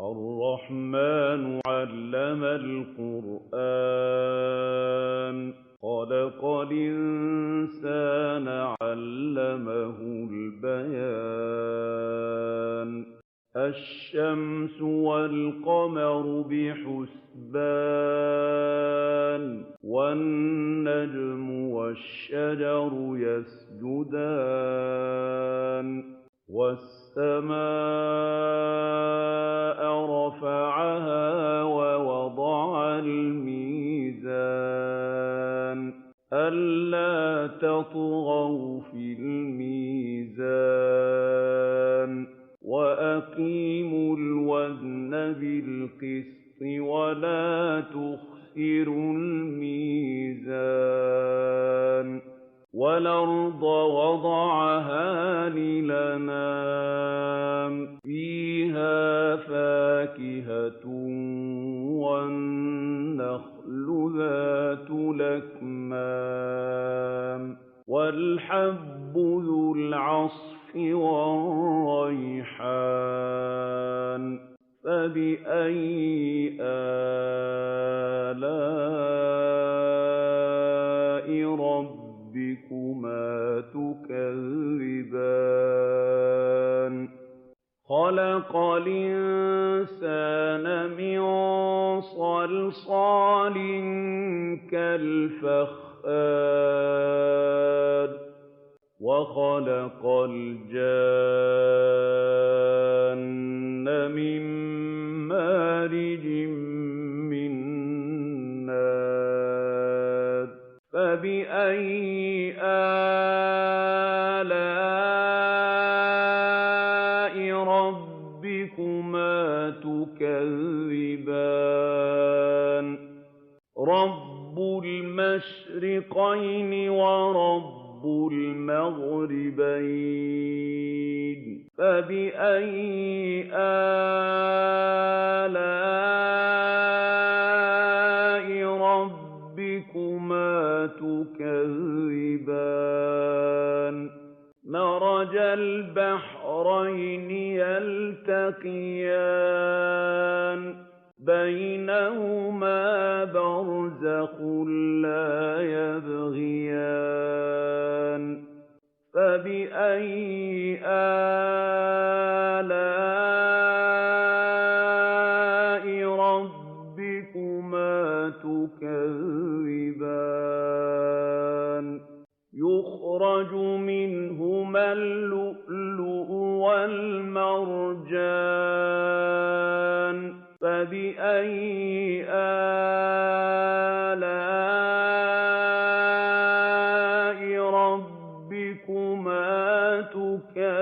الرَّحْمَٰنُ عَلَّمَ الْقُرْآنَ خَلَقَ الْإِنسَانَ عَلَّمَهُ الْبَيَانَ الشَّمْسُ وَالْقَمَرُ بِحُسْبَانٍ وَالنَّجْمُ وَالشَّجَرُ يَسْجُدَانِ وَالسَّمَاءَ رَفَعَهَا وَوَضَعَ الْمِيزَانَ أَلَّا تَطْغَوْا فِي الْمِيزَانِ وَأَقِيمُوا الْوَزْنَ بِالْقِسْطِ وَلَا تُخْسِرُوا الْمِيزَانَ وَالْأَرْضَ وَضَعَهَا لِلْأَنَامِ فِيهَا فَاكِهَةٌ وَالنَّخْلُ ذَاتُ الْأَكْمَامِ وَالْحَبُّ ذُو الْعَصْفِ وَالرَّيْحَانُ فَبِأَيِّ آلَاءِ رَبِّكُمَا تُكَذِّبَانِ خَلَقَ الْإِنسَانَ مِن صَلْصَالٍ كَالْفَخَّارِ وَخَلَقَ الْجَانَّ مِن مَّارِجٍ مِّن نَّارٍ فَبِأَيِّ آلَاءِ رَبِّكُمَا تُكَذِّبَانِ رَبُّ الْمَشْرِقَيْنِ وَرَبُّ الْمَغْرِبَيْنِ فَبِأَيِّ آلَاءِ رَبِّكُمَا تُكَذِّبَانِ مَرَجَ الْبَحْرَيْنِ يَلْتَقِيَانِ بَيْنَهُمَا بَرْزَخٌ لَّا يَبْغِيَانِ فَبِأَيِّ آلَاءِ رَبِّكُمَا تُكَذِّبَانِ يُخْرَجُ مِنْهُمَا اللُّؤْلُؤُ وَالْمَرْجَانُ فَبِأَيِّ آلَاءِ رَبِّكُمَا تُكَذِّبَانِ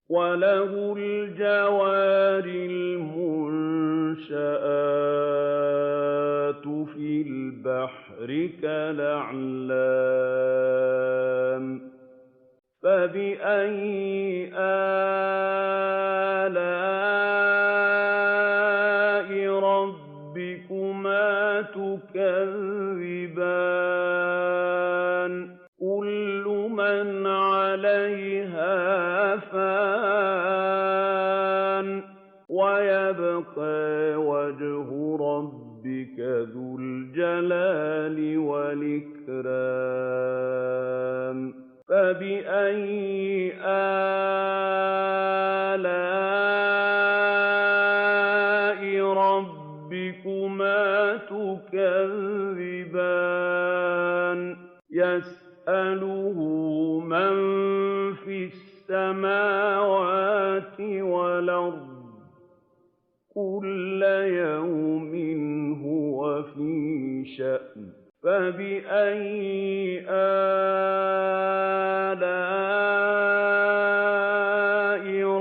وَلَهُ الْجَوَارِ الْمُنشَآتُ فِي الْبَحْرِ كَالْأَعْلَامِ فَبِأَيِّ آلَاءِ رَبِّكُمَا تُكَذِّبَانِ كُلُّ مَنْ عَلَيْهَا فَانٍ وَيَبْقَىٰ وَجْهُ رَبِّكَ ذُو الْجَلَالِ وَالْإِكْرَامِ فَبِأَيِّ آلَاءِ رَبِّكُمَا تُكَذِّبَانِ يَسْأَلُهُ مَن فِي السَّمَاوَاتِ وَالْأَرْضِ كُلَّ يَوْمٍ هُوَ فِي شَأْنٍ فَبِأَيِّ آلَاءِ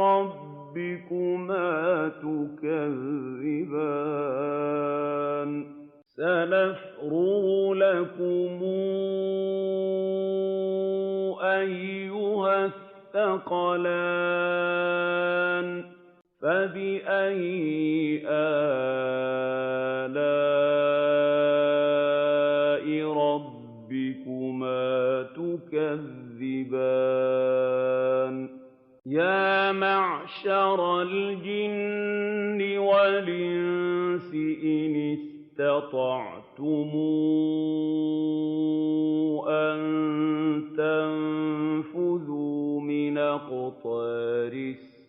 رَبِّكُمَا تُكَذِّبَانِ سَنَفْرُغُ لَكُمْ أَيُّهَ الثَّقَلَانِ فَبِأَيِّ آلَاءِ رَبِّكُمَا تُكَذِّبَانِ يَا مَعْشَرَ الْجِنِّ وَالْإِنسِ إِنِ اسْتَطَعْتُمْ أَن تَنفُذُوا مِنْ أَقْطَارِ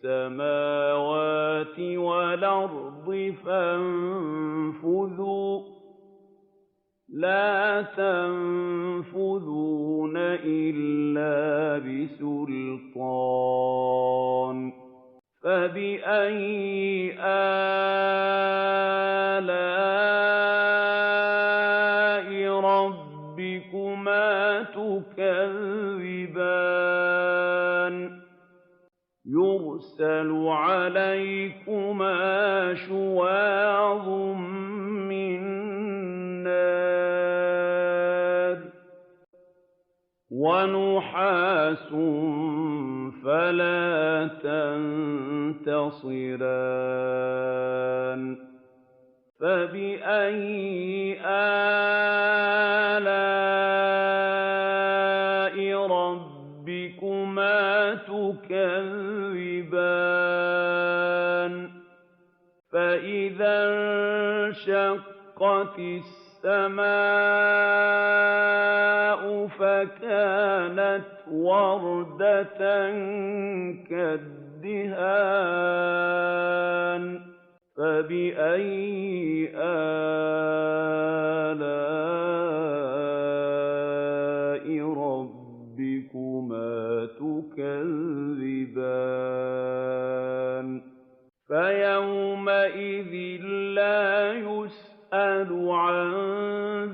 السَّمَاوَاتِ وَالْأَرْضِ فَانفُذُوا ۚ لَا تَنفُذُونَ إِلَّا بِسُلْطَانٍ ۚ فَبِأَيِّ آلَاءِ رَبِّكُمَا تُكَذِّبَانِ يُرْسَلُ عَلَيْكُمَا شُوَاظٌ مِّن نَّارٍ وَنُحَاسٌ فَلَا تَنتَصِرَانِ فَبِأَيِّ آلَاءِ رَبِّكُمَا تُكَذِّبَانِ فَإِذَا انشَقَّتِ السَّمَاءُ فَكَانَتْ وَرْدَةً كَالدِّهَانِ فَبِأَيِّ آلَاءِ رَبِّكُمَا تُكَذِّبَانِ فَيَوْمَئِذٍ لَّا يُسْأَلُ عَن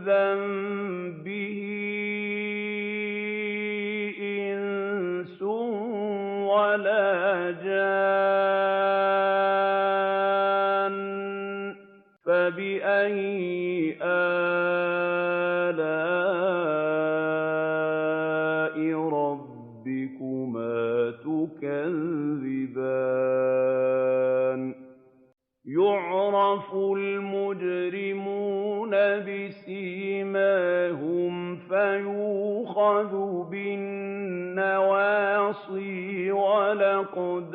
ذَنبِهِ إِنسٌ وَلَا جَانٌّ فَبِأَيِّ آلَاءِ رَبِّكُمَا تُكَذِّبَانِ يُعْرَفُ الْمُجْرِمُونَ بِسِيمَاهُمْ فَيُؤْخَذُ بِالنَّوَاصِي وَالْأَقْدَامِ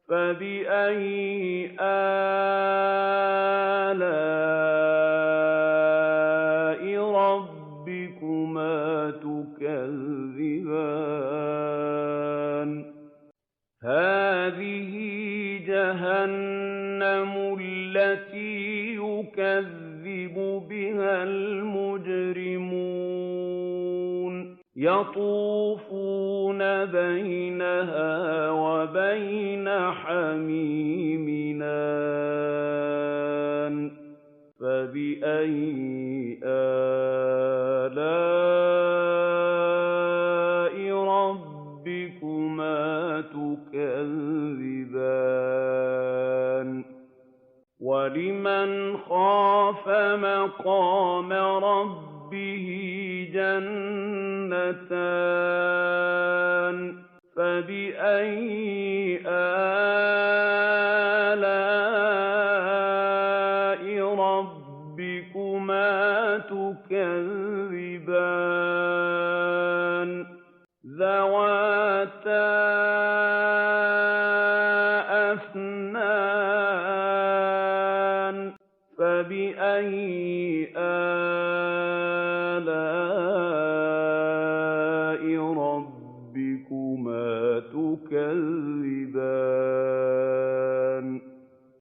فَبِأَيِّ آلَاءِ رَبِّكُمَا تُكَذِّبَانِ هَٰذِهِ جَهَنَّمُ الَّتِي يُكَذِّبُ بِهَا الْمُجْرِمُونَ يَطُوفُونَ بَيْنَهَا وَبَيْنَ حَمِيمٍ آنٍ فَبِأَيِّ آلَاءِ رَبِّكُمَا تُكَذِّبَانِ وَلِمَنْ خَافَ مَقَامَ رَبِّهِ جَنَّتَانِ فَبِأَيِّ آلَاءِ رَبِّكُمَا تُكَذِّبَانِ ذَوَاتَا أَفْنَانٍ فَبِأَيِّ آلَاءِ رَبِّكُمَا تُكَذِّبَانِ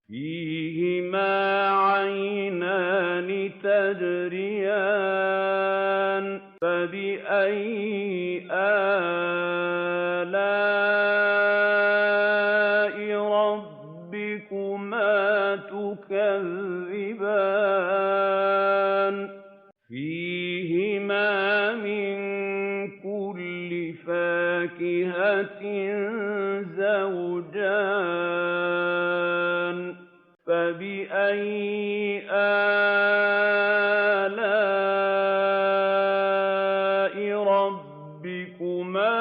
فِيهِمَا عَيْنَانِ تَجْرِيَانِ فَبِأَيِّ آلَاءِ رَبِّكُمَا تُكَذِّبَانِ فِيهِمَا مِن كُلِّ فَاكِهَةٍ زَوْجَانِ فَبِأَيِّ آلَاءِ رَبِّكُمَا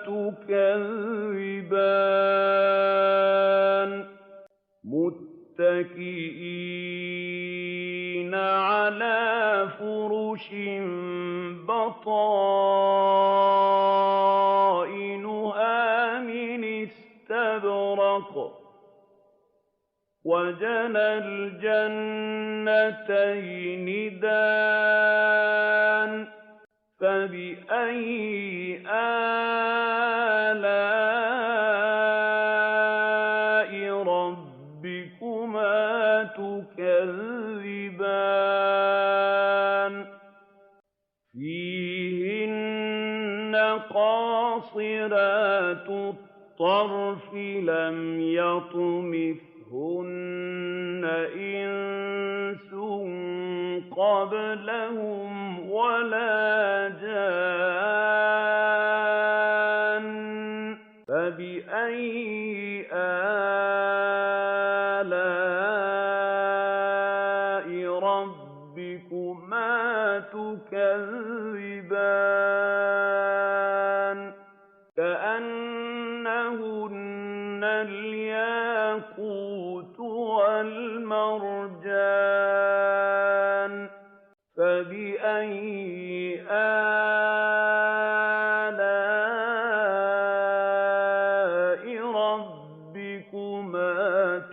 تُكَذِّبَانِ مُتَّكِئِينَ عَلَىٰ فُرُشٍ بَطَائِنَهَا وَفَقَ وَجَنَى الْجَنَّتَيْنِ دَانٍ فَبِأَيِّ آلَاءِ رَبِّكُمَا تُكَذِّبَانِ فِيهِنَّ قَاصِرَاتُ الطَّرْفِ لَمْ يَطْمِثْهُنَّ إِنسٌ قَبْلَهُمْ وَلَا جَانٌّ فَبِأَيِّ آلَاءِ رَبِّكُمَا تُكَذِّبَانِ كَأَنَّهُنَّ الْيَاقُوتُ وَالْمَرْجَانُ فَبِأَيِّ آلَاءِ رَبِّكُمَا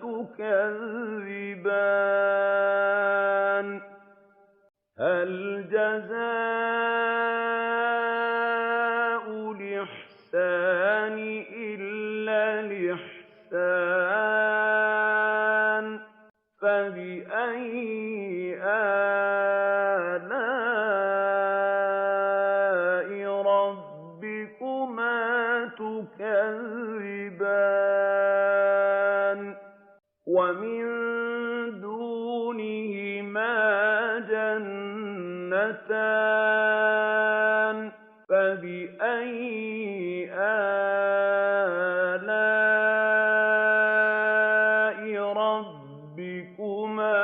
تُكَذِّبَانِ هَلْ جَزَاءُ الْإِحْسَانِ إِلَّا الْإِحْسَانُ فَبِأَيِّ آلَاءِ رَبِّكُمَا تُكَذِّبَانِ وَمِن دُونِهِمَا جَنَّتَانِ فَبِأَيِّ آلَاءِ رَبِّكُمَا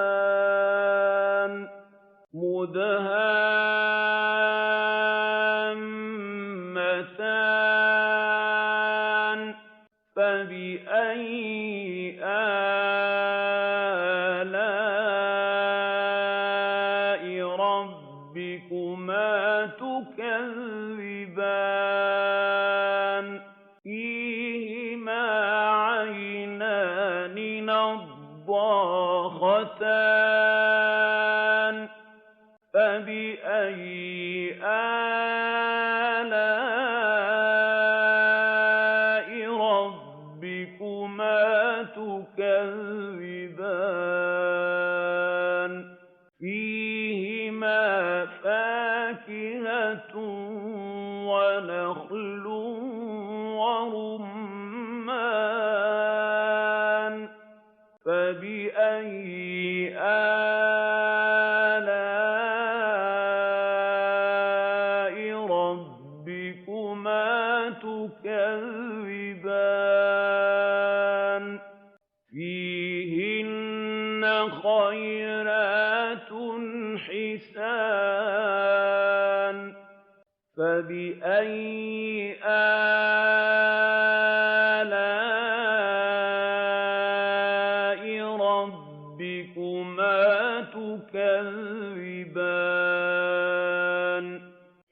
تُكَذِّبَانِ مُدْهَامَّتَانِ فَبِأَيِّ آلَاءِ رَبِّكُمَا تُكَذِّبَانِ فِيهِمَا عَيْنَانِ نَضَّاخَتَانِ فَبِأَيِّ آلَاءِ رَبِّكُمَا تُكَذِّبَانِ فِيهِمَا فَاكِهَةٌ وَنَخْلٌ وَرُمَّانٌ فَبِأَيِّ آلَاءِ رَبِّكُمَا تُكَذِّبَانِ فِيهِنَّ خَيْرَاتٌ حِسَانٌ فَبِأَيِّ آلَاءِ رَبِّكُمَا تُكَذِّبَانِ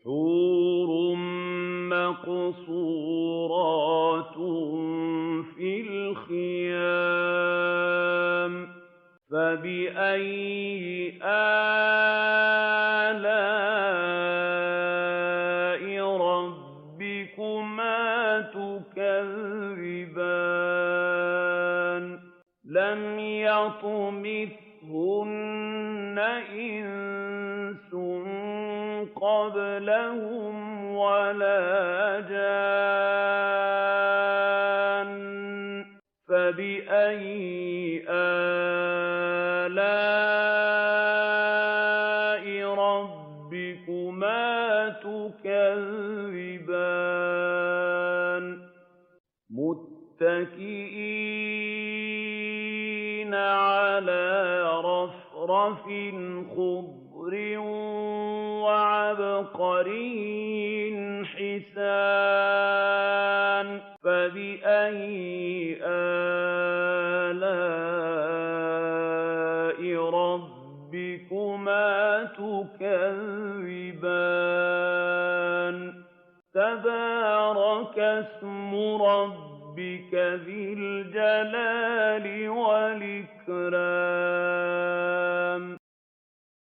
حُورٌ مَّقْصُورَاتٌ فِي الْخِيَامِ فَبِأَيِّ آلَاءِ رَبِّكُمَا تُكَذِّبَانِ لَمْ يَطْمِثْهُنَّ إِنسٌ قَبْلَهُمْ وَلَا جَانٌّ فَبِأَيِّ آلَاءِ رَبِّكُمَا تُكَذِّبَانِ مُتَّكِئِينَ عَلَىٰ رَفْرَفٍ خُضْرٍ وَعَبْقَرِيٍّ حِسَانٍ فَبِأَيِّ آلَاءِ رَبِّكُمَا تُكَذِّبَانِ تَبَارَكَ اسم ربك ذي الجلال والإكرام.